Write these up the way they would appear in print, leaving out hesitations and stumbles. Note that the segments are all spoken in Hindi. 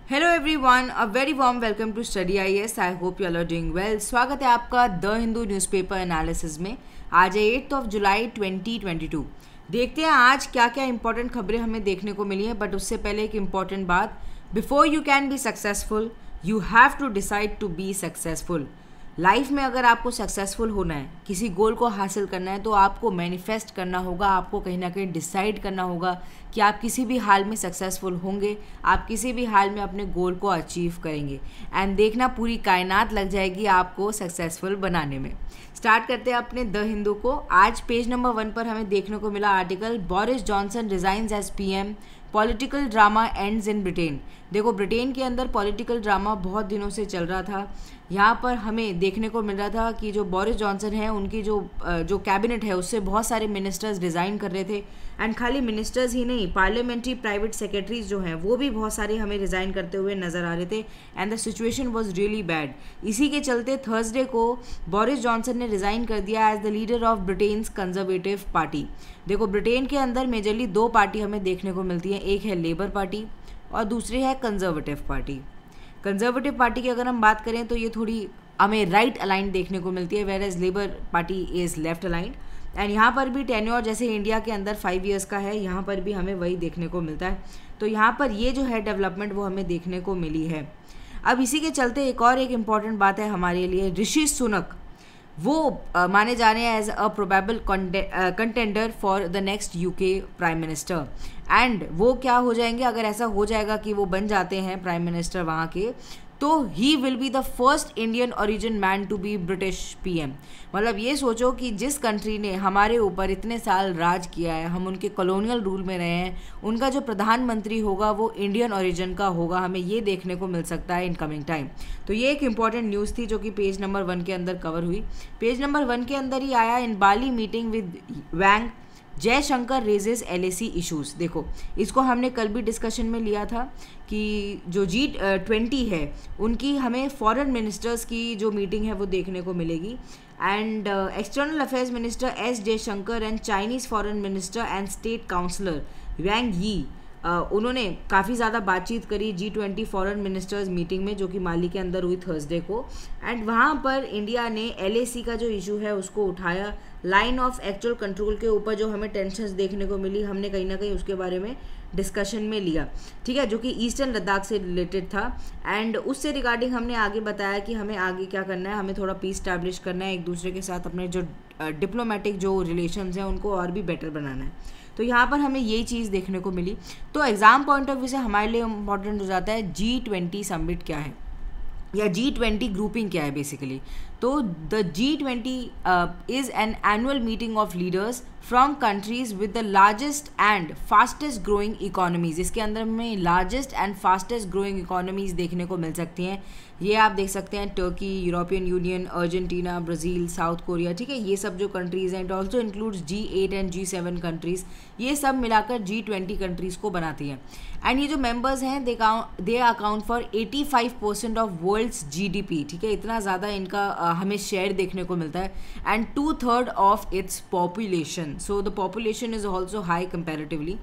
Hello everyone, a very warm welcome to study IAS. I hope you all are doing well. स्वागत है आपका द हिंदू न्यूज़पेपर एनालिसिस में। आज है 8 जुलाई 2022। देखते हैं आज क्या क्या इंपॉर्टेंट खबरें हमें देखने को मिली हैं। बट उससे पहले एक इम्पॉर्टेंट बात, before you can be successful you have to decide to be successful. Life में अगर आपको सक्सेसफुल होना है, किसी गोल को हासिल करना है, तो आपको मैनिफेस्ट करना होगा, आपको कहीं ना कहीं डिसाइड करना होगा कि आप किसी भी हाल में सक्सेसफुल होंगे, आप किसी भी हाल में अपने गोल को अचीव करेंगे। एंड देखना, पूरी कायनात लग जाएगी आपको सक्सेसफुल बनाने में। स्टार्ट करते हैं अपने द हिंदू को। आज पेज नंबर 1 पर हमें देखने को मिला article, Boris Johnson resigns as PM, political drama ends in Britain. देखो, ब्रिटेन के अंदर पॉलिटिकल ड्रामा बहुत दिनों से चल रहा था। यहाँ पर हमें देखने को मिल रहा था कि जो बोरिस जॉनसन है, उनकी जो कैबिनेट है, उससे बहुत सारे मिनिस्टर्स रिज़ाइन कर रहे थे। एंड खाली मिनिस्टर्स ही नहीं, पार्लियामेंट्री प्राइवेट सेक्रेटरीज जो हैं वो भी बहुत सारे हमें रिज़ाइन करते हुए नज़र आ रहे थे। And the situation was really bad. इसी के चलते थर्सडे को बोरिस जॉनसन ने रिज़ाइन कर दिया as the leader of Britain's Conservative Party. देखो, ब्रिटेन के अंदर मेजरली दो पार्टी हमें देखने को मिलती हैं, एक है लेबर पार्टी और दूसरी है कंजर्वेटिव पार्टी। कंजर्वेटिव पार्टी की अगर हम बात करें तो ये थोड़ी हमें राइट अलाइंड देखने को मिलती है, whereas Labour Party is left aligned. And यहाँ पर भी टेन्योर जैसे इंडिया के अंदर 5 ईयर्स का है, यहाँ पर भी हमें वही देखने को मिलता है। तो यहाँ पर ये जो है डेवलपमेंट वो हमें देखने को मिली है। अब इसी के चलते एक इम्पॉर्टेंट बात है हमारे लिए, ऋषि सुनक वो माने जा रहे हैं as a probable contender for the next UK prime minister. एंड वो क्या हो जाएंगे, अगर ऐसा हो जाएगा कि वो बन जाते हैं प्राइम मिनिस्टर वहाँ के, तो he will be the first Indian origin man to be British PM. मतलब ये सोचो कि जिस कंट्री ने हमारे ऊपर इतने साल राज किया है, हम उनके कॉलोनियल रूल में रहे हैं, उनका जो प्रधानमंत्री होगा वो इंडियन ओरिजिन का होगा। हमें ये देखने को मिल सकता है इन कमिंग टाइम। तो ये एक इंपॉर्टेंट न्यूज़ थी जो कि पेज नंबर 1 के अंदर कवर हुई। पेज नंबर 1 के अंदर ही आया, in Bali meeting with Wang Jaishankar raises LAC issues. देखो, इसको हमने कल भी डिस्कशन में लिया था कि जो G20 है उनकी हमें फॉरेन मिनिस्टर्स की जो मीटिंग है वो देखने को मिलेगी। And external affairs minister S Jaishankar and Chinese foreign minister and state councillor Wang Yi, उन्होंने काफ़ी ज़्यादा बातचीत करी G20 फॉरेन मिनिस्टर्स मीटिंग में, जो कि माली के अंदर हुई थर्सडे को। एंड वहाँ पर इंडिया ने LAC का जो इशू है उसको उठाया। लाइन ऑफ एक्चुअल कंट्रोल के ऊपर जो हमें टेंशन्स देखने को मिली, हमने कहीं ना कहीं उसके बारे में डिस्कशन में लिया, ठीक है, जो कि ईस्टर्न लद्दाख से रिलेटेड था। एंड उससे रिगार्डिंग हमने आगे बताया कि हमें आगे क्या करना है, हमें थोड़ा पीस स्टैब्लिश करना है, एक दूसरे के साथ अपने जो डिप्लोमेटिक जो रिलेशंस हैं उनको और भी बेटर बनाना है। तो यहाँ पर हमें यही चीज़ देखने को मिली। तो एग्ज़ाम पॉइंट ऑफ व्यू से हमारे लिए इम्पॉर्टेंट हो जाता है G20 समिट क्या है या G20 ग्रुपिंग क्या है बेसिकली। तो the G20 is an annual meeting of leaders from countries with the largest and fastest growing economies. इसके अंदर हमें largest and fastest growing economies देखने को मिल सकती हैं। ये आप देख सकते हैं, Turkey, European union, Argentina, Brazil, south Korea, ठीक है, ये सब जो कंट्रीज़ हैं। It also includes G8 and G7 countries. ये सब मिलाकर G20 कंट्रीज़ को बनाती हैं। एंड ये जो मेंबर्स हैं they account for 85% of world's GDP, ठीक है, इतना ज़्यादा इनका हमें शेयर देखने को मिलता है। And 2/3 of its population, so the population is also high comparatively.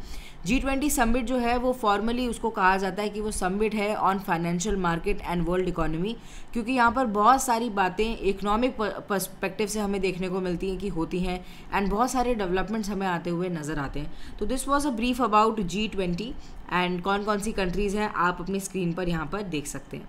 G20 summit जो है वो फॉर्मली उसको कहा जाता है कि वो समिट है on financial market and world economy, क्योंकि यहाँ पर बहुत सारी बातें इकोनॉमिक पर्सपेक्टिव से हमें देखने को मिलती हैं कि होती हैं। एंड बहुत सारे डेवलपमेंट्स हमें आते हुए नज़र आते हैं। तो this was a brief about G20 and कौन कौन सी कंट्रीज़ हैं आप अपनी स्क्रीन पर यहाँ पर देख सकते हैं।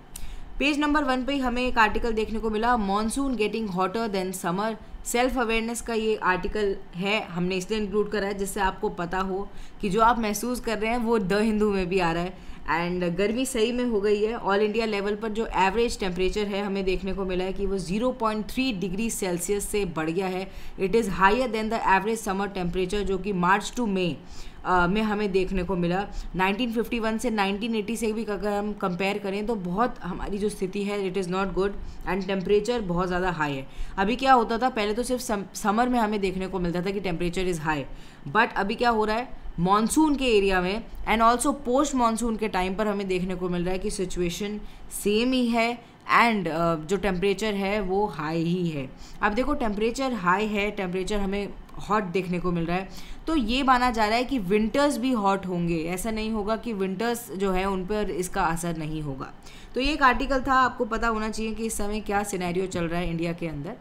पेज नंबर 1 पे हमें एक आर्टिकल देखने को मिला, monsoon getting hotter then summer. Self awareness का ये आर्टिकल है, हमने इसलिए इंक्लूड करा है जिससे आपको पता हो कि जो आप महसूस कर रहे हैं वो द हिंदू में भी आ रहा है। एंड गर्मी सही में हो गई है। ऑल इंडिया लेवल पर जो एवरेज टेम्परेचर है हमें देखने को मिला है कि वो 0.3 डिग्री सेल्सियस से बढ़ गया है। It is higher than the average summer temperature जो कि मार्च टू मई में हमें देखने को मिला। 1951 से 1980 से भी अगर हम कंपेयर करें तो बहुत हमारी जो स्थिति है it is not good and temperature बहुत ज़्यादा हाई है। अभी क्या होता था, पहले तो सिर्फ समर में हमें देखने को मिलता था कि टेम्परेचर इज़ हाई, बट अभी क्या हो रहा है, मॉनसून के एरिया में एंड ऑल्सो पोस्ट मॉनसून के टाइम पर हमें देखने को मिल रहा है कि सिचुएशन सेम ही है एंड जो टेम्परेचर है वो हाई ही है। अब देखो, टेम्परेचर हाई है, टेम्परेचर हमें हॉट देखने को मिल रहा है, तो ये माना जा रहा है कि विंटर्स भी हॉट होंगे। ऐसा नहीं होगा कि विंटर्स जो है उन पर इसका असर नहीं होगा। तो ये एक आर्टिकल था, आपको पता होना चाहिए कि इस समय क्या सिनेरियो चल रहा है इंडिया के अंदर।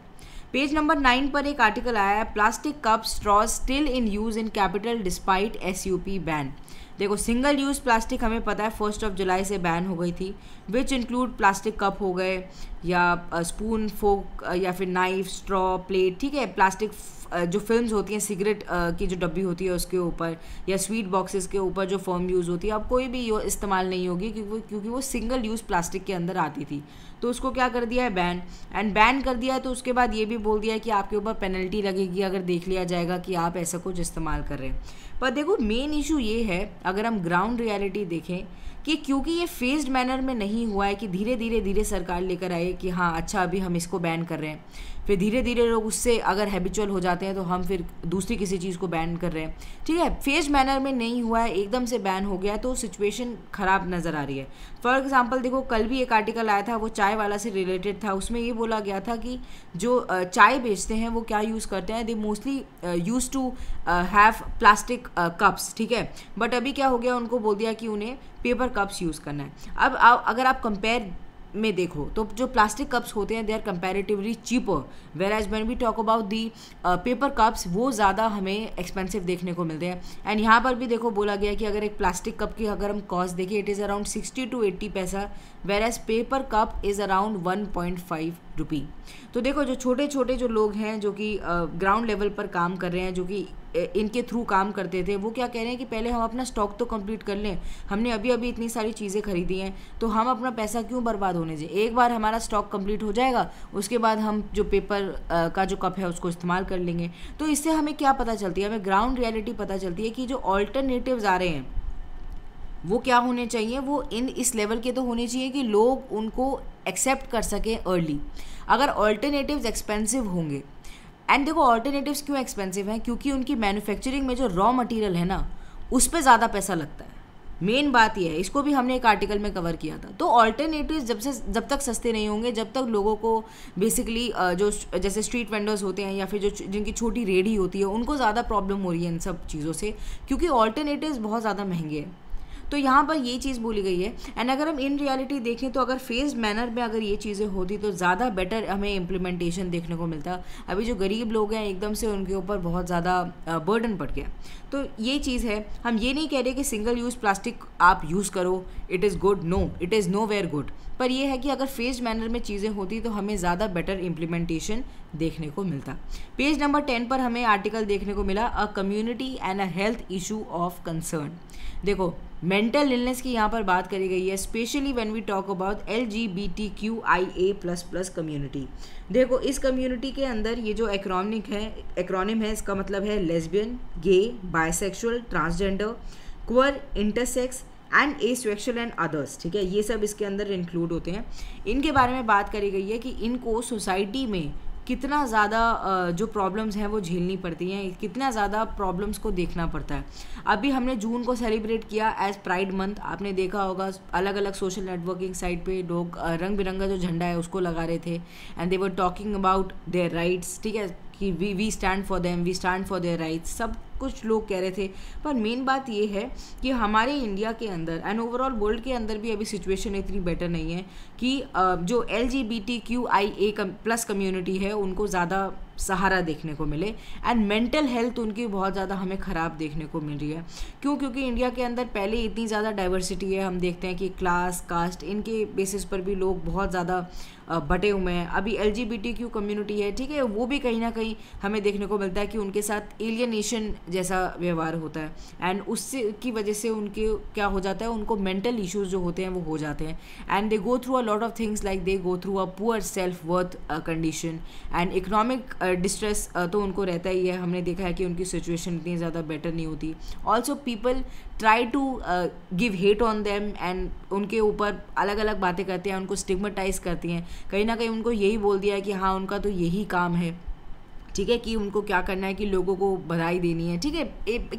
पेज नंबर 9 पर एक आर्टिकल आया है, plastic cup straw still in use in capital despite SUP ban. देखो, सिंगल यूज़ प्लास्टिक हमें पता है 1 जुलाई से बैन हो गई थी, विच इंक्लूड प्लास्टिक कप हो गए या स्पून, फोक या फिर नाइफ, स्ट्रॉ, प्लेट, ठीक है। प्लास्टिक जो फिल्म्स होती हैं सिगरेट की जो डब्बी होती है उसके ऊपर, या स्वीट बॉक्सेस के ऊपर जो फॉर्म यूज़ होती है, अब कोई भी इस्तेमाल नहीं होगी क्योंकि वो सिंगल यूज़ प्लास्टिक के अंदर आती थी। तो उसको क्या कर दिया है, बैन। एंड बैन कर दिया है तो उसके बाद ये भी बोल दिया है कि आपके ऊपर पेनल्टी लगेगी अगर देख लिया जाएगा कि आप ऐसा कुछ इस्तेमाल कर रहे हैं। पर देखो, मेन इशू ये है, अगर हम ग्राउंड रियलिटी देखें, कि क्योंकि ये फेज्ड मैनर में नहीं हुआ है कि धीरे धीरे सरकार लेकर आए कि हाँ अच्छा अभी हम इसको बैन कर रहे हैं, फिर धीरे धीरे लोग उससे अगर हैबिचुअल हो जाते हैं तो हम फिर दूसरी किसी चीज़ को बैन कर रहे हैं, ठीक है। फेज्ड मैनर में नहीं हुआ है, एकदम से बैन हो गया तो सिचुएशन ख़राब नज़र आ रही है। फॉर एग्जांपल देखो, कल भी एक आर्टिकल आया था, वो चाय वाला से रिलेटेड था। उसमें ये बोला गया था कि जो चाय बेचते हैं वो क्या यूज़ करते हैं, they mostly use to have plastic cups, ठीक है। बट अभी क्या हो गया, उनको बोल दिया कि उन्हें पेपर कप्स यूज़ करना है। अब अगर आप कंपेयर में देखो तो जो प्लास्टिक कप्स होते हैं they are comparatively cheaper, whereas when we talk about the paper cups, वो ज़्यादा हमें एक्सपेंसिव देखने को मिलते हैं। एंड यहाँ पर भी देखो बोला गया कि अगर एक प्लास्टिक कप की अगर हम कॉस्ट देखिए, इट इज़ अराउंड 60 to 80 पैसा, whereas paper cup is around 1.5 rupee. तो देखो, जो छोटे छोटे जो लोग हैं जो कि ग्राउंड लेवल पर काम कर रहे हैं, जो कि इनके थ्रू काम करते थे, वो क्या कह रहे हैं कि पहले हम अपना स्टॉक तो कंप्लीट कर लें, हमने अभी अभी इतनी सारी चीज़ें खरीदी हैं तो हम अपना पैसा क्यों बर्बाद होने दें। एक बार हमारा स्टॉक कंप्लीट हो जाएगा, उसके बाद हम जो पेपर का जो कप है उसको इस्तेमाल कर लेंगे। तो इससे हमें क्या पता चलती है, हमें ग्राउंड रियलिटी पता चलती है कि जो ऑल्टरनेटिव्स आ रहे हैं वो क्या होने चाहिए, वो इस लेवल के तो होने चाहिए कि लोग उनको एक्सेप्ट कर सकें अर्ली। अगर ऑल्टरनेटिव्स एक्सपेंसिव होंगे, एंड देखो ऑल्टरनेटिव्स क्यों एक्सपेंसिव हैं, क्योंकि उनकी मैन्युफैक्चरिंग में जो रॉ मटेरियल है ना उस पर ज़्यादा पैसा लगता है। मेन बात यह है, इसको भी हमने एक आर्टिकल में कवर किया था। तो ऑल्टरनेटिव्स जब तक सस्ते नहीं होंगे, जब तक लोगों को बेसिकली जो जैसे स्ट्रीट वेंडर्स होते हैं या फिर जो जिनकी छोटी रेडी होती है उनको ज़्यादा प्रॉब्लम हो रही है इन सब चीज़ों से, क्योंकि ऑल्टरनेटिव्स बहुत ज़्यादा महंगे हैं। तो यहाँ पर ये चीज़ बोली गई है। एंड अगर हम इन रियलिटी देखें तो अगर फेज मैनर में अगर ये चीज़ें होती तो ज़्यादा बेटर हमें इम्प्लीमेंटेशन देखने को मिलता। अभी जो गरीब लोग हैं एकदम से उनके ऊपर बहुत ज़्यादा बर्डन पड़ गया। तो ये चीज़ है, हम ये नहीं कह रहे कि सिंगल यूज़ प्लास्टिक आप यूज़ करो, it is good, no, it is nowhere good. पर यह है कि अगर फेज मैनर में चीज़ें होती तो हमें ज़्यादा बेटर इम्प्लीमेंटेशन देखने को मिलता। पेज नंबर 10 पर हमें आर्टिकल देखने को मिला, a community and a health issue of concern. देखो, मेंटल इलनेस की यहाँ पर बात करी गई है, specially when we talk about LGBTQIA++ community. देखो, इस कम्युनिटी के अंदर ये जो एक्रोनिम है इसका मतलब है lesbian, gay, bisexual, transgender, queer, intersex and asexual and others, ठीक है। ये सब इसके अंदर इंक्लूड होते हैं। इनके बारे में बात करी गई है कि इनको सोसाइटी में कितना ज़्यादा जो प्रॉब्लम्स हैं वो झेलनी पड़ती हैं, कितना ज़्यादा प्रॉब्लम्स को देखना पड़ता है। अभी हमने जून को सेलिब्रेट किया एज प्राइड मंथ, आपने देखा होगा अलग अलग सोशल नेटवर्किंग साइट पे लोग रंग बिरंगा जो झंडा है उसको लगा रहे थे, and they were talking about their rights, ठीक है, कि we stand for them, we stand for their rights, सब कुछ लोग कह रहे थे। पर मेन बात ये है कि हमारे इंडिया के अंदर एंड ओवरऑल वर्ल्ड के अंदर भी अभी सिचुएशन इतनी बेटर नहीं है कि जो LGBTQIA+ कम्युनिटी है उनको ज़्यादा सहारा देखने को मिले, एंड मेंटल हेल्थ उनकी बहुत ज़्यादा हमें ख़राब देखने को मिल रही है। क्योंकि इंडिया के अंदर पहले इतनी ज़्यादा डाइवर्सिटी है, हम देखते हैं कि क्लास, कास्ट, इनके बेसिस पर भी लोग बहुत ज़्यादा बटे हुए हैं। अभी LGBTQ कम्युनिटी है, ठीक है, वो भी कहीं ना कहीं हमें देखने को मिलता है कि उनके साथ एलियनेशन जैसा व्यवहार होता है, एंड उससे की वजह से उनके क्या हो जाता है, उनको मेंटल इश्यूज जो होते हैं वो हो जाते हैं, and they go through a lot of things, like they go through a poor self worth condition and economic distress तो उनको रहता ही है। हमने देखा है कि उनकी सिचुएशन इतनी ज़्यादा बेटर नहीं होती। Also people try to give hate on them, and उनके ऊपर अलग अलग बातें करते हैं, उनको स्टिग्मेटाइज करती हैं, कहीं ना कहीं उनको यही बोल दिया है कि हाँ उनका तो यही काम है, ठीक है, कि उनको क्या करना है कि लोगों को बधाई देनी है, ठीक है।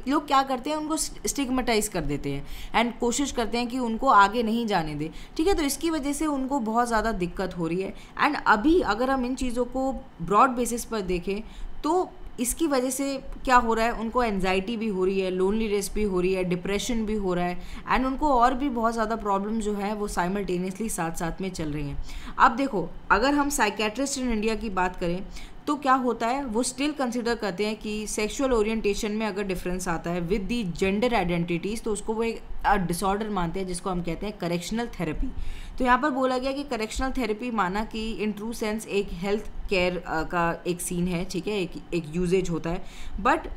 लोग क्या करते हैं, उनको स्टिग्मेटाइज कर देते हैं एंड कोशिश करते हैं कि उनको आगे नहीं जाने दें, ठीक है। तो इसकी वजह से उनको बहुत ज़्यादा दिक्कत हो रही है। एंड अभी अगर हम इन चीज़ों को ब्रॉड बेसिस पर देखें तो इसकी वजह से क्या हो रहा है, उनको एनजाइटी भी हो रही है, लोनलीनेस भी हो रही है, डिप्रेशन भी हो रहा है, एंड उनको और भी बहुत ज़्यादा प्रॉब्लम जो है वो साइमल्टेनियसली साथ साथ में चल रही हैं। अब देखो, अगर हम साइकेट्रिस्ट इन इंडिया की बात करें तो क्या होता है, वो स्टिल कंसिडर करते हैं कि सेक्सुअल ओरिएंटेशन में अगर डिफरेंस आता है विद दी जेंडर आइडेंटिटीज़ तो उसको वो एक डिसऑर्डर मानते हैं, जिसको हम कहते हैं करेक्शनल थेरेपी। तो यहाँ पर बोला गया कि करेक्शनल थेरेपी माना कि इन ट्रू सेंस एक हेल्थ केयर का एक सीन है, ठीक है, एक यूजेज होता है। बट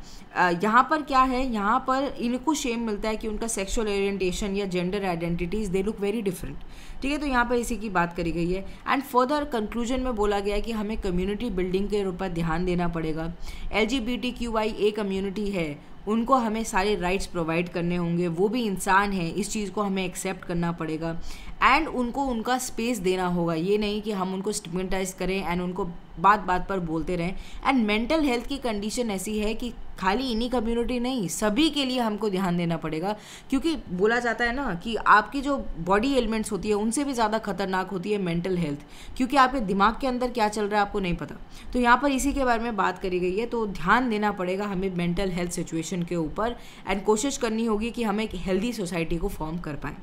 यहाँ पर क्या है, यहाँ पर इनको शेम मिलता है कि उनका सेक्सुअल ओरिएंटेशन या gender identities they look very different, ठीक है। तो यहाँ पर इसी की बात करी गई है। एंड फर्दर कंक्लूजन में बोला गया है कि हमें कम्युनिटी बिल्डिंग के ऊपर ध्यान देना पड़ेगा। LGBTQIA कम्युनिटी है, उनको हमें सारे राइट्स प्रोवाइड करने होंगे, वो भी इंसान है, इस चीज़ को हमें एक्सेप्ट करना पड़ेगा एंड उनको उनका स्पेस देना होगा। ये नहीं कि हम उनको स्टिग्मेटाइज करें एंड उनको बात बात पर बोलते रहें। एंड मेंटल हेल्थ की कंडीशन ऐसी है कि खाली इन्हीं कम्युनिटी नहीं, सभी के लिए हमको ध्यान देना पड़ेगा, क्योंकि बोला जाता है ना कि आपकी जो बॉडी एलिमेंट्स होती है उनसे भी ज़्यादा खतरनाक होती है मेंटल हेल्थ, क्योंकि आपके दिमाग के अंदर क्या चल रहा है आपको नहीं पता। तो यहाँ पर इसी के बारे में बात करी गई है। तो ध्यान देना पड़ेगा हमें मेंटल हेल्थ सिचुएशन के ऊपर एंड कोशिश करनी होगी कि हम एक हेल्दी सोसाइटी को फॉर्म कर पाएँ।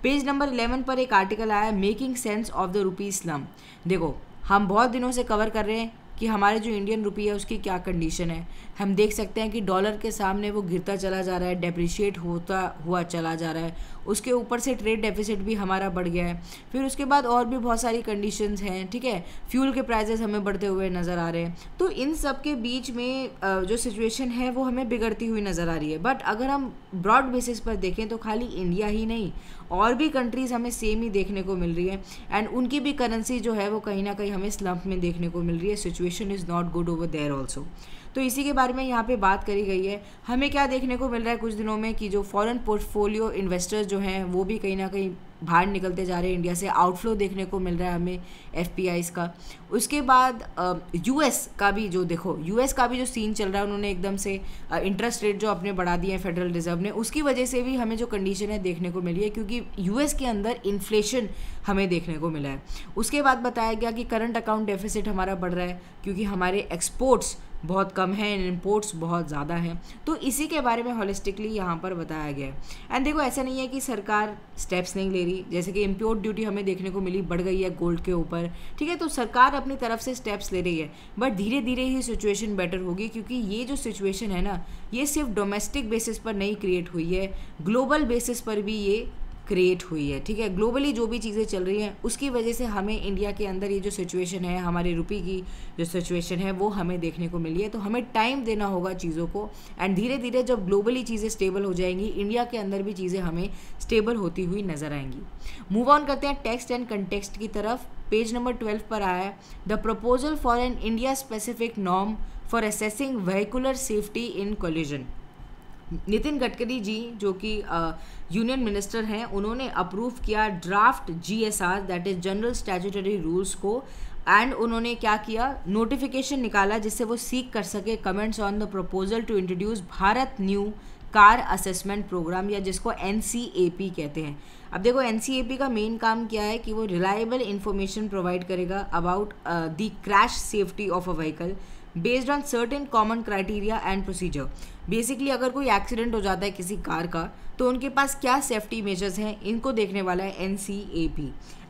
पेज नंबर 11 पर एक आर्टिकल आया है, making sense of the rupee slum. देखो, हम बहुत दिनों से कवर कर रहे हैं कि हमारे जो इंडियन रुपी है उसकी क्या कंडीशन है। हम देख सकते हैं कि डॉलर के सामने वो गिरता चला जा रहा है, डेप्रिशिएट होता हुआ चला जा रहा है, उसके ऊपर से ट्रेड डेफिसिट भी हमारा बढ़ गया है। फिर उसके बाद और भी बहुत सारी कंडीशंस हैं, ठीक है, फ्यूल के प्राइसेस हमें बढ़ते हुए नज़र आ रहे हैं। तो इन सब के बीच में जो सिचुएशन है वो हमें बिगड़ती हुई नज़र आ रही है। बट अगर हम ब्रॉड बेसिस पर देखें तो खाली इंडिया ही नहीं, और भी कंट्रीज़ हमें सेम ही देखने को मिल रही है एंड उनकी भी करेंसी जो है वो कहीं ना कहीं हमें स्लम्प में देखने को मिल रही है। Situation is not good over there also. तो इसी के बारे में यहाँ पे बात करी गई है। हमें क्या देखने को मिल रहा है कुछ दिनों में कि जो फॉरेन पोर्टफोलियो इन्वेस्टर्स जो हैं वो भी कहीं ना कहीं बाहर निकलते जा रहे हैं इंडिया से, आउटफ्लो देखने को मिल रहा है हमें FPIs का। उसके बाद US का भी जो देखो, US का भी जो सीन चल रहा है, उन्होंने एकदम से इंटरेस्ट रेट जो अपने बढ़ा दिए हैं फेडरल रिजर्व ने, उसकी वजह से भी हमें जो कंडीशन है देखने को मिली है, क्योंकि US के अंदर इन्फ्लेशन हमें देखने को मिला है। उसके बाद बताया गया कि करंट अकाउंट डेफिसिट हमारा बढ़ रहा है क्योंकि हमारे एक्सपोर्ट्स बहुत कम है, इम्पोर्ट्स बहुत ज़्यादा हैं। तो इसी के बारे में होलिस्टिकली यहाँ पर बताया गया है। एंड देखो, ऐसा नहीं है कि सरकार स्टेप्स नहीं ले रही, जैसे कि इम्पोर्ट ड्यूटी हमें देखने को मिली, बढ़ गई है गोल्ड के ऊपर, ठीक है। तो सरकार अपनी तरफ से स्टेप्स ले रही है, बट धीरे धीरे ही सिचुएशन बेटर होगी, क्योंकि ये जो सिचुएशन है ना, ये सिर्फ डोमेस्टिक बेसिस पर नहीं क्रिएट हुई है, ग्लोबल बेसिस पर भी ये क्रिएट हुई है, ठीक है। ग्लोबली जो भी चीज़ें चल रही हैं उसकी वजह से हमें इंडिया के अंदर ये जो सिचुएशन है, हमारे रुपये की जो सिचुएशन है वो हमें देखने को मिली है। तो हमें टाइम देना होगा चीज़ों को एंड धीरे धीरे जब ग्लोबली चीज़ें स्टेबल हो जाएंगी, इंडिया के अंदर भी चीज़ें हमें स्टेबल होती हुई नज़र आएंगी। मूव ऑन करते हैं टेक्स्ट एंड कंटेक्स्ट की तरफ। पेज नंबर 12 पर आया है, the proposal for an India specific norm for assessing vehicular safety in collision. Nitin Gadkari ji जो कि यूनियन मिनिस्टर हैं, उन्होंने अप्रूव किया draft GSR that is general statutory rules को, एंड उन्होंने क्या किया, नोटिफिकेशन निकाला जिससे वो सीक कर सके comments on the proposal to introduce Bharat new car assessment programme, या जिसको NCAP कहते हैं। अब देखो, NCAP का मेन काम क्या है कि वो रिलायबल इंफॉर्मेशन प्रोवाइड करेगा about the crash safety of a vehicle based on certain common criteria and procedure. Basically अगर कोई एक्सीडेंट हो जाता है किसी कार का, तो उनके पास क्या सेफ्टी मेजर्स हैं, इनको देखने वाला है NCAP।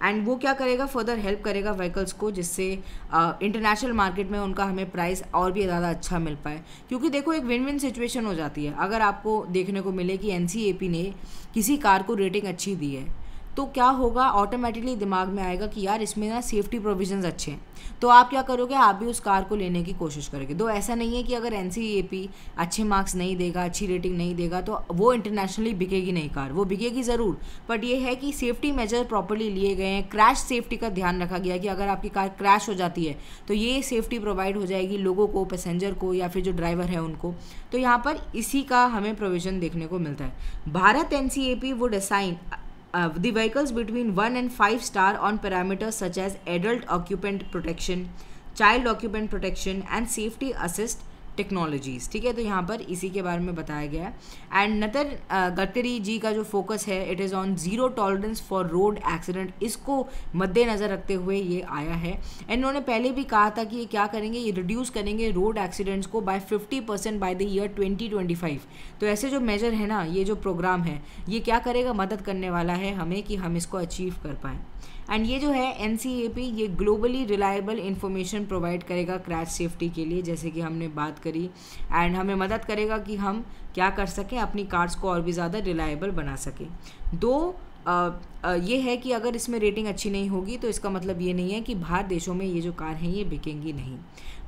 एंड वो क्या करेगा, फर्दर हेल्प करेगा व्हीकल्स को, जिससे इंटरनेशनल मार्केट में उनका हमें प्राइस और भी ज़्यादा अच्छा मिल पाए। क्योंकि देखो, एक विन विन सिचुएशन हो जाती है। अगर आपको देखने को मिले कि NCAP ने किसी कार को रेटिंग अच्छी दी है, तो क्या होगा, ऑटोमेटिकली दिमाग में आएगा कि यार इसमें ना सेफ्टी प्रोविजंस अच्छे हैं, तो आप क्या करोगे, आप भी उस कार को लेने की कोशिश करोगे। तो ऐसा नहीं है कि अगर NCAP अच्छे मार्क्स नहीं देगा, अच्छी रेटिंग नहीं देगा, तो वो इंटरनेशनली बिकेगी नहीं कार, वो बिकेगी ज़रूर, बट ये है कि सेफ्टी मेजर प्रॉपर्ली लिए गए हैं। क्रैश सेफ्टी का ध्यान रखा गया है कि अगर आपकी कार क्रैश हो जाती है तो ये सेफ्टी प्रोवाइड हो जाएगी लोगों को, पैसेंजर को, या फिर जो ड्राइवर है उनको। तो यहाँ पर इसी का हमें प्रोविज़न देखने को मिलता है। Bharat NCAP would assign the vehicles between 1 and 5 star on parameters such as adult occupant protection, child occupant protection and safety assist technologies, ठीक है। तो यहाँ पर इसी के बारे में बताया गया है। एंड नितिन गडकरी जी का जो फोकस है it is on zero tolerance for road accident, इसको मद्देनज़र रखते हुए ये आया है। एंड इन्होंने पहले भी कहा था कि ये क्या करेंगे, ये रिड्यूस करेंगे रोड एक्सीडेंट्स को बाय 50% बाय द ईयर 2025। तो ऐसे जो मेजर है ना, ये जो प्रोग्राम है ये क्या करेगा, मदद करने वाला है हमें कि हम इसको अचीव कर पाएँ। एंड ये जो है NCAP ये ग्लोबली रिलायबल इंफॉर्मेशन प्रोवाइड करेगा क्रैश सेफ्टी के लिए, जैसे कि हमने बात करी। एंड हमें मदद करेगा कि हम क्या कर सकें, अपनी कार्स को और भी ज़्यादा रिलायबल बना सकें। ये है कि अगर इसमें रेटिंग अच्छी नहीं होगी तो इसका मतलब ये नहीं है कि बाहर देशों में ये जो कार हैं ये बिकेंगी नहीं।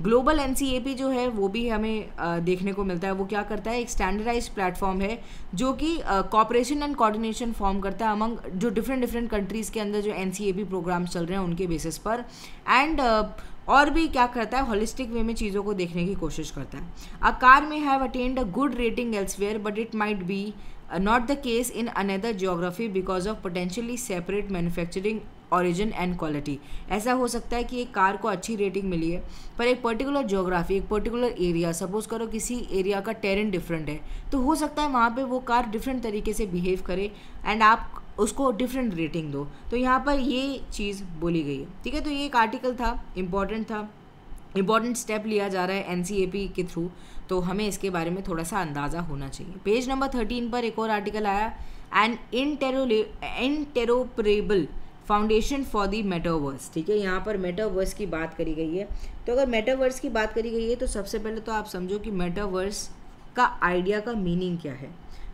ग्लोबल NCAP जो है वो भी हमें देखने को मिलता है। वो क्या करता है, एक स्टैंडर्डाइज प्लेटफॉर्म है जो कि कॉपरेशन एंड कोऑर्डिनेशन फॉर्म करता है अमंग जो डिफरेंट कंट्रीज़ के अंदर जो NCAP प्रोग्राम्स चल रहे हैं उनके बेसिस पर। एंड और भी क्या करता है, होलिस्टिक वे में चीज़ों को देखने की कोशिश करता है। अ कार में have attend a good rating elsewhere but it might be not the case in another geography because of potentially separate manufacturing origin and quality। ऐसा हो सकता है कि एक कार को अच्छी रेटिंग मिली है पर एक पर्टिकुलर ज्योग्राफी, एक पर्टिकुलर एरिया, सपोज करो किसी एरिया का टेरेन डिफरेंट है, तो हो सकता है वहाँ पे वो कार डिफरेंट तरीके से बिहेव करे एंड आप उसको डिफरेंट रेटिंग दो। तो यहाँ पर ये चीज़ बोली गई है, ठीक है। तो ये एक आर्टिकल था, इम्पॉर्टेंट स्टेप लिया जा रहा है NCAP के थ्रू, तो हमें इसके बारे में थोड़ा सा अंदाज़ा होना चाहिए। पेज नंबर 13 पर एक और आर्टिकल आया, an interoperable foundation for the metaverse, ठीक है। यहाँ पर मेटावर्स की बात करी गई है। तो अगर मेटावर्स की बात करी गई है तो सबसे पहले तो आप समझो कि मेटावर्स का आइडिया का मीनिंग क्या है।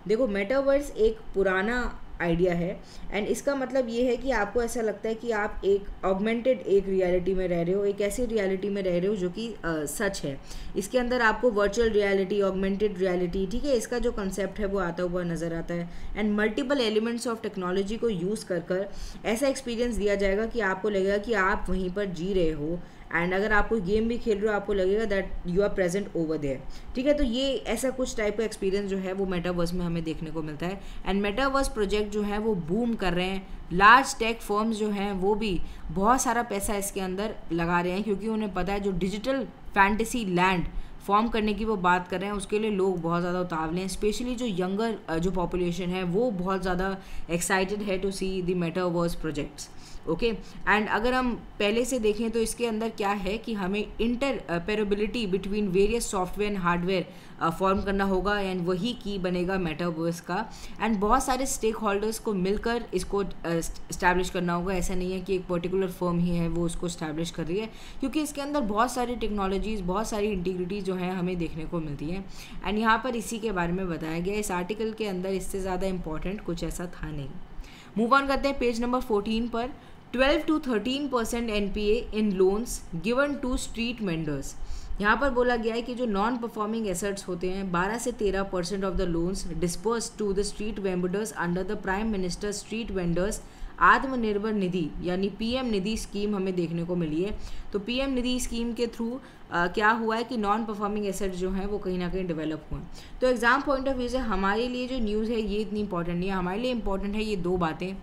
देखो, मेटावर्स एक पुराना आइडिया है एंड इसका मतलब ये है कि आपको ऐसा लगता है कि आप एक ऑगमेंटेड एक रियलिटी में रह रहे हो, एक ऐसी रियलिटी में रह रहे हो जो कि सच है। इसके अंदर आपको वर्चुअल रियलिटी, ऑगमेंटेड रियलिटी, ठीक है, इसका जो कंसेप्ट है वो आता हुआ नज़र आता है। And multiple elements of technology को यूज़ कर ऐसा एक्सपीरियंस दिया जाएगा कि आपको लगेगा कि आप वहीं पर जी रहे हो। एंड अगर आप कोई गेम भी खेल रहे हो आपको लगेगा that you are present over there, ठीक है। तो ये ऐसा कुछ टाइप का एक्सपीरियंस जो है वो मेटावर्स में हमें देखने को मिलता है। एंड मेटावर्स प्रोजेक्ट जो है वो बूम कर रहे हैं। लार्ज टेक फर्म्स जो हैं वो भी बहुत सारा पैसा इसके अंदर लगा रहे हैं क्योंकि उन्हें पता है जो डिजिटल फैंटेसी लैंड फॉर्म करने की वो बात कर रहे हैं उसके लिए लोग बहुत ज़्यादा उतावले हैं। स्पेशली जो यंगर जो पॉपुलेशन है वो बहुत ज़्यादा एक्साइटेड है to see the metaverse projects, okay. And अगर हम पहले से देखें तो इसके अंदर क्या है कि हमें interoperability between various software and hardware form करना होगा एंड वही की बनेगा मेटावर्स का। एंड बहुत सारे स्टेक होल्डर्स को मिलकर इसको इस्टेब्लिश करना होगा। ऐसा नहीं है कि एक पर्टिकुलर फर्म ही है वो उसको इस्टेब्लिश कर रही है, क्योंकि इसके अंदर बहुत सारी टेक्नोलॉजीज़, बहुत सारी इंटीग्रिटीज़ जो हैं हमें देखने को मिलती हैं। एंड यहाँ पर इसी के बारे में बताया गया। इस आर्टिकल के अंदर इससे ज़्यादा इंपॉर्टेंट कुछ ऐसा था नहीं। मूव ऑन करते हैं पेज नंबर 14 पर। 12 to 13% NPA in loans given to street vendors. यहाँ पर बोला गया है कि जो नॉन परफॉर्मिंग एसेट्स होते हैं 12 से 13% of the loans disperse to the street vendors under the prime minister street vendors Atmanirbhar Nidhi यानी PM निधि स्कीम हमें देखने को मिली है। तो PM निधि स्कीम के थ्रू क्या हुआ है कि नॉन परफॉर्मिंग एसेट्स जो हैं वो कहीं ना कहीं डेवलप हुए हैं। तो एग्जाम पॉइंट ऑफ व्यू से हमारे लिए जो न्यूज़ है ये इतनी इंपॉर्टेंट नहीं है। हमारे लिए इंपॉर्टेंट है ये दो बातें,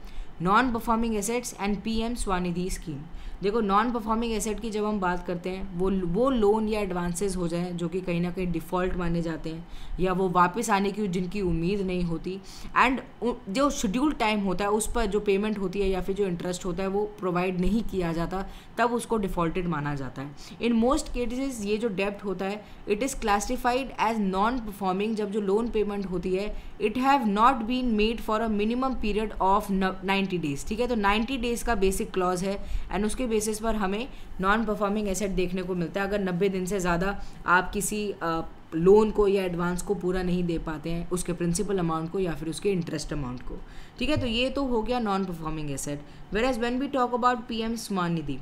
non performing assets and PM Svanidhi scheme. देखो, नॉन परफॉर्मिंग एसेट की जब हम बात करते हैं वो लोन या एडवांसेस हो जाएं जो कि कहीं ना कहीं डिफ़ॉल्ट माने जाते हैं या वो वापस आने की जिनकी उम्मीद नहीं होती, एंड जो शेड्यूल टाइम होता है उस पर जो पेमेंट होती है या फिर जो इंटरेस्ट होता है वो प्रोवाइड नहीं किया जाता, तब उसको डिफ़ॉल्टेड माना जाता है। इन मोस्ट केसेस ये जो डेब्ट होता है it is classified as non performing जब जो लोन पेमेंट होती है it have not been made for a minimum period of 90 days, ठीक है। तो 90 डेज़ का बेसिक क्लॉज है एंड उसके बेसिस पर हमें नॉन परफॉर्मिंग एसेट देखने को मिलता है। अगर 90 दिन से ज़्यादा आप किसी लोन को या एडवांस को पूरा नहीं दे पाते हैं, उसके प्रिंसिपल अमाउंट को या फिर उसके इंटरेस्ट अमाउंट को, ठीक है। तो ये तो हो गया non performing asset. Whereas when we talk about PM Svanidhi,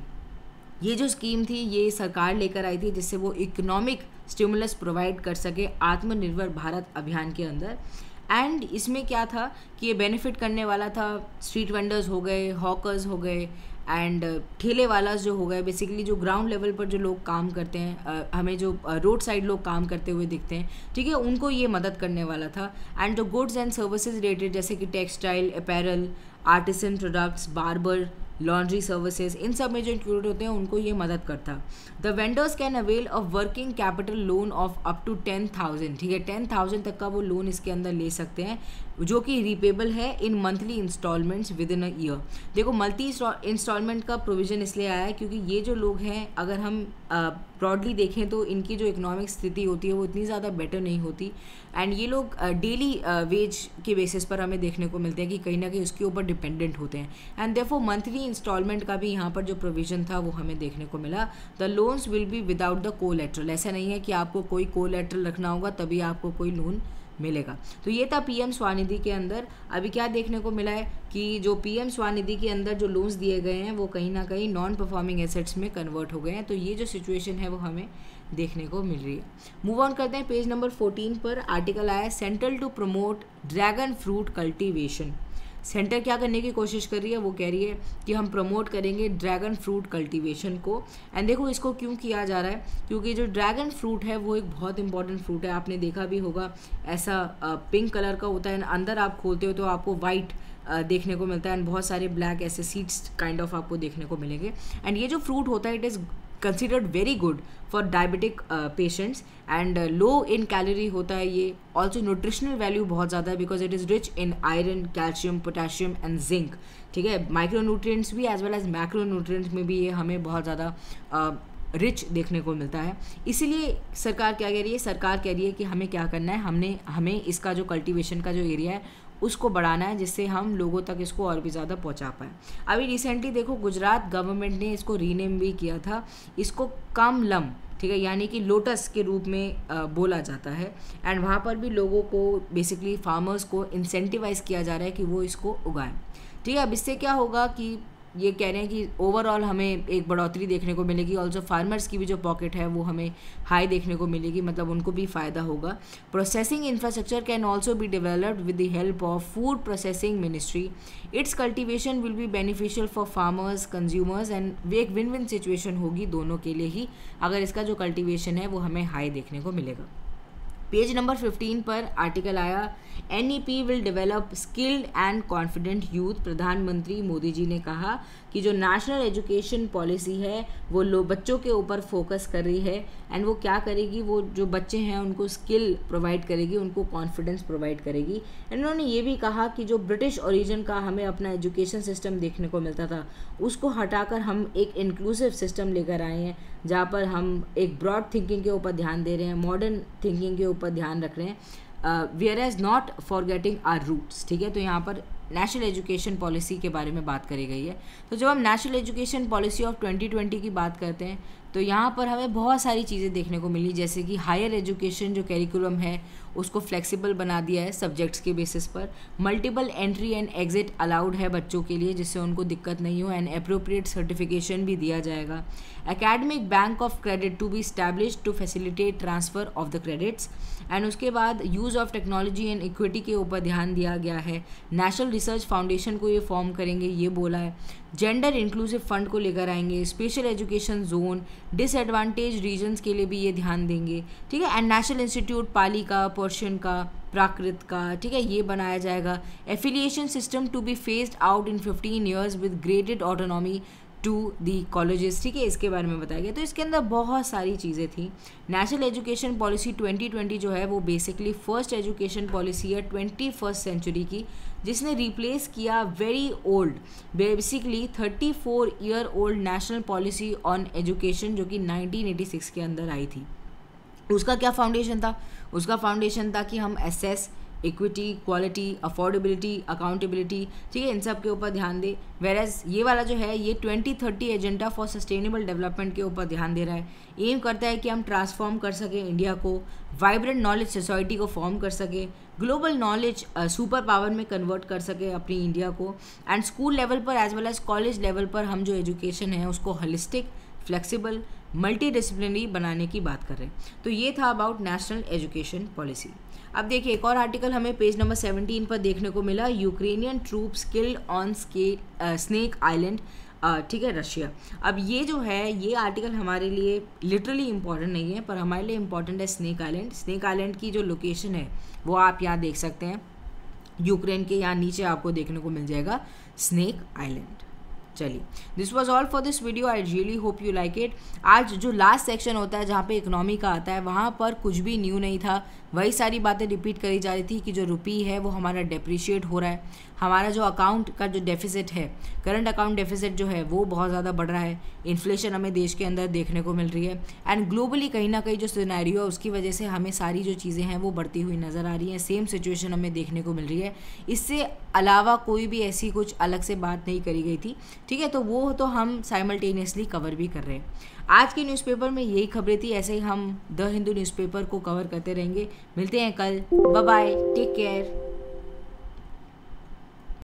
ये जो स्कीम थी ये सरकार लेकर आई थी जिससे वो इकोनॉमिक स्टिमुलस प्रोवाइड कर सके आत्मनिर्भर भारत अभियान के अंदर। एंड इसमें क्या था कि ये बेनिफिट करने वाला था स्ट्रीट वेंडर्स हो गए, हॉकर्स हो गए एंड ठेले वालास जो हो गए, बेसिकली जो ग्राउंड लेवल पर जो लोग काम करते हैं, हमें जो रोड साइड लोग काम करते हुए दिखते हैं, ठीक है, उनको ये मदद करने वाला था। एंड जो गुड्स एंड सर्विसेज रिलेटेड जैसे कि textile, apparel, artisan products, barber, laundry services, इन सब में जो इंक्लूड होते हैं उनको ये मदद करता। The vendors can avail a working capital loan of up to 10,000, ठीक है, 10,000 तक का वो लोन इसके अंदर ले सकते हैं, जो कि रिपेबल है in monthly instalments within a year. देखो मल्टी इंस्टॉलमेंट का प्रोविज़न इसलिए आया है क्योंकि ये जो लोग हैं, अगर हम ब्रॉडली देखें तो इनकी जो इकोनॉमिक स्थिति होती है वो इतनी ज़्यादा बेटर नहीं होती, एंड ये लोग डेली वेज के बेसिस पर हमें देखने को मिलते हैं कि कहीं ना कहीं उसके ऊपर डिपेंडेंट होते हैं, एंड देयरफॉर मंथली इंस्टॉलमेंट का भी यहाँ पर जो प्रोविज़न था वो हमें देखने को मिला। The loans will be without the collateral, ऐसा नहीं है कि आपको कोई कोलैटरल रखना होगा तभी आपको कोई लोन मिलेगा। तो ये था पीएम स्वनिधि के अंदर। अभी क्या देखने को मिला है कि जो पीएम स्वनिधि के अंदर जो लोन्स दिए गए हैं वो कहीं ना कहीं नॉन परफॉर्मिंग एसेट्स में कन्वर्ट हो गए हैं, तो ये जो सिचुएशन है वो हमें देखने को मिल रही है। मूव ऑन करते हैं, पेज नंबर 14 पर आर्टिकल आया है central to promote dragon fruit cultivation. Centre क्या करने की कोशिश कर रही है, वो कह रही है कि हम प्रमोट करेंगे ड्रैगन फ्रूट कल्टीवेशन को। एंड देखो इसको क्यों किया जा रहा है, क्योंकि जो ड्रैगन फ्रूट है वो एक बहुत इंपॉर्टेंट फ्रूट है, आपने देखा भी होगा, ऐसा पिंक कलर का होता है, अंदर आप खोलते हो तो आपको वाइट देखने को मिलता है, एंड बहुत सारे ब्लैक ऐसे सीड्स काइंड ऑफ आपको देखने को मिलेंगे। एंड ये जो फ्रूट होता है it is considered very good for diabetic patients, and low in calorie होता है ये। ऑल्सो न्यूट्रिशनल वैल्यू बहुत ज़्यादा है because it is rich in iron, calcium, potassium and zinc, ठीक है, माइक्रो न्यूट्रिएंट्स भी as well as macro nutrients में भी ये हमें बहुत ज़्यादा रिच देखने को मिलता है। इसीलिए सरकार क्या कह रही है, सरकार कह रही है कि हमें क्या करना है, हमें इसका जो कल्टीवेशन का जो एरिया है उसको बढ़ाना है, जिससे हम लोगों तक इसको और भी ज़्यादा पहुंचा पाएँ। अभी रिसेंटली देखो गुजरात गवर्नमेंट ने इसको रीनेम भी किया था, इसको कमलम, ठीक है, यानी कि लोटस के रूप में बोला जाता है, एंड वहाँ पर भी लोगों को बेसिकली फार्मर्स को इंसेंटिवाइज किया जा रहा है कि वो इसको उगाएं, ठीक है। अब इससे क्या होगा कि ये कह रहे हैं कि ओवरऑल हमें एक बढ़ोतरी देखने को मिलेगी, ऑल्सो फार्मर्स की भी जो पॉकेट है वो हमें हाई देखने को मिलेगी, मतलब उनको भी फ़ायदा होगा। Processing infrastructure can also be developed with the help of food processing ministry. It's cultivation will be beneficial for farmers, consumers, and एक विन विन सिचुएशन होगी दोनों के लिए ही, अगर इसका जो कल्टिवेशन है वो हमें हाई देखने को मिलेगा। पेज नंबर 15 पर आर्टिकल आया NEP will develop skilled and confident youth. प्रधानमंत्री मोदी जी ने कहा कि जो नेशनल एजुकेशन पॉलिसी है वो बच्चों के ऊपर फोकस कर रही है, एंड वो क्या करेगी, वो जो बच्चे हैं उनको स्किल प्रोवाइड करेगी, उनको कॉन्फिडेंस प्रोवाइड करेगी। एंड उन्होंने ये भी कहा कि जो ब्रिटिश ओरिजिन का हमें अपना एजुकेशन सिस्टम देखने को मिलता था उसको हटाकर हम एक इंक्लूसिव सिस्टम लेकर आए हैं, जहाँ पर हम एक ब्रॉड थिंकिंग के ऊपर ध्यान दे रहे हैं, मॉडर्न थिंकिंग के ऊपर ध्यान रख रहे हैं, whereas not forgetting our roots, ठीक है। तो यहाँ पर नेशनल एजुकेशन पॉलिसी के बारे में बात करी गई है। तो जब हम नेशनल एजुकेशन पॉलिसी ऑफ 2020 की बात करते हैं तो यहाँ पर हमें बहुत सारी चीज़ें देखने को मिली, जैसे कि हायर एजुकेशन जो कैरिकुलम है उसको फ्लेक्सिबल बना दिया है सब्जेक्ट्स के बेसिस पर, multiple entry and exit allowed है बच्चों के लिए जिससे उनको दिक्कत नहीं हो, एंड अप्रोप्रिएट सर्टिफिकेशन भी दिया जाएगा। Academic bank of credit to be established to facilitate transfer of the credits, and उसके बाद use of technology and equity के ऊपर ध्यान दिया गया है। नेशनल रिसर्च फाउंडेशन को ये फॉर्म करेंगे, ये बोला है। जेंडर इंक्लूसिव फंड को लेकर आएंगे, special education zone, disadvantage regions के लिए भी ये ध्यान देंगे, ठीक है। एंड नेशनल इंस्टीट्यूट पाली का, पर्शियन का, प्राकृत का, ठीक है, ये बनाया जाएगा। Affiliation system to be phased out in 15 years with graded autonomy to the colleges, ठीक है, इसके बारे में बताया गया। तो इसके अंदर बहुत सारी चीज़ें थी। नेशनल एजुकेशन पॉलिसी 2020 जो है वो बेसिकली फर्स्ट एजुकेशन पॉलिसी है 21st सेंचुरी की, जिसने रिप्लेस किया very old, basically 34 year old national policy on education जो कि 1986 के अंदर आई थी। उसका क्या फाउंडेशन था? उसका फाउंडेशन था कि हम access equity, quality, affordability, accountability, ठीक है, इन सब के ऊपर ध्यान दे। वेरएज ये वाला जो है ये 2030 एजेंडा फॉर सस्टेनेबल डेवलपमेंट के ऊपर ध्यान दे रहा है। एम करता है कि हम ट्रांसफॉर्म कर सकें इंडिया को, वाइब्रेंट नॉलेज सोसाइटी को फॉर्म कर सके, ग्लोबल नॉलेज सुपर पावर में कन्वर्ट कर सके अपनी इंडिया को, एंड स्कूल लेवल पर as well as college level पर हम जो एजुकेशन है उसको होलिस्टिक, फ्लेक्सिबल, मल्टी डिसिप्लिनरी बनाने की बात कर रहे हैं। तो ये था अबाउट नेशनल एजुकेशन पॉलिसी। अब देखिए एक और आर्टिकल हमें पेज नंबर 17 पर देखने को मिला, Ukrainian troops killed on snake island, ठीक है, रशिया। अब ये जो है ये आर्टिकल हमारे लिए लिटरली इंपॉर्टेंट नहीं है, पर हमारे लिए इंपॉर्टेंट है स्नेक आइलैंड। स्नेक आइलैंड की जो लोकेशन है वो आप यहाँ देख सकते हैं, यूक्रेन के यहाँ नीचे आपको देखने को मिल जाएगा स्नेक आइलैंड। चलिए, this was all for this video. I really hope you like it. आज जो लास्ट सेक्शन होता है जहाँ पे इकोनॉमी का आता है, वहाँ पर कुछ भी न्यू नहीं था, वही सारी बातें रिपीट करी जा रही थी कि जो रुपी है वो हमारा डेप्रिशिएट हो रहा है, हमारा जो अकाउंट का जो डेफिसिट है, करंट अकाउंट डेफिसिट जो है वो बहुत ज़्यादा बढ़ रहा है, इन्फ्लेशन हमें देश के अंदर देखने को मिल रही है, एंड ग्लोबली कहीं ना कहीं जो सिनेरियो है उसकी वजह से हमें सारी जो चीज़ें हैं वो बढ़ती हुई नज़र आ रही हैं। सेम सिचुएशन हमें देखने को मिल रही है, इससे अलावा कोई भी ऐसी कुछ अलग से बात नहीं करी गई थी। ठीक है, तो वो तो हम साइमल्टेनियसली कवर भी कर रहे हैं। आज के न्यूज़पेपर में यही खबरें थी, ऐसे ही हम द हिंदू न्यूज़पेपर को कवर करते रहेंगे। मिलते हैं कल, बाय बाय, टेक केयर।